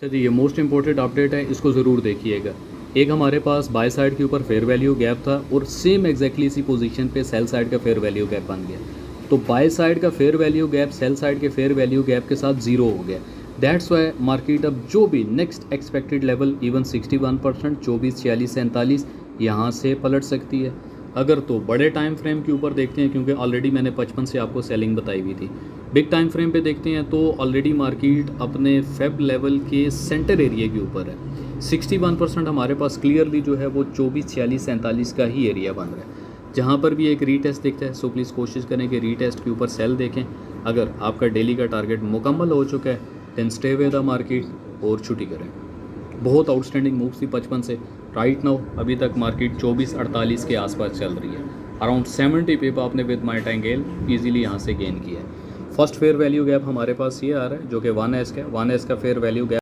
अच्छा जी, ये most important update है, इसको ज़रूर देखिएगा। एक हमारे पास बाय साइड के ऊपर फेयर वैल्यू गैप था और सेम एग्जैक्टली इसी पोजीशन पे सेल साइड का फेयर वैल्यू गैप बन गया। तो बाय साइड का fair value gap sell side के फेयर वैल्यू गैप के साथ ज़ीरो हो गया। दैट्स वाई मार्केट अब जो भी नेक्स्ट एक्सपेक्टेड लेवल इवन 61%, 24, 46, 47 यहाँ से पलट सकती है। अगर तो बड़े टाइम फ्रेम के ऊपर देखते हैं, क्योंकि ऑलरेडी मैंने 55 से आपको सेलिंग बताई हुई थी। बिग टाइम फ्रेम पे देखते हैं तो ऑलरेडी मार्केट अपने फेब लेवल के सेंटर एरिया के ऊपर है। 61% हमारे पास क्लियरली जो है वो 24, 46, 47 का ही एरिया बन रहा है। जहाँ पर भी एक रीटेस्ट दिखता है, सो प्लीज़ कोशिश करें कि रीटेस्ट के ऊपर सेल देखें। अगर आपका डेली का टारगेट मुकम्मल हो चुका है then stay with the market और छुट्टी करें। बहुत आउटस्टैंडिंग मूव्स थी 55 से। राइट नाउ अभी तक मार्केट 24-48 के आसपास चल रही है। अराउंड 70 पिप आपने विद माई टाइंगेल ईजिली यहाँ से गेन किया है। फर्स्ट फेयर वैल्यू गैप हमारे पास ये आ रहा है जो कि 1S का है। 1S का फेयर वैल्यू गैप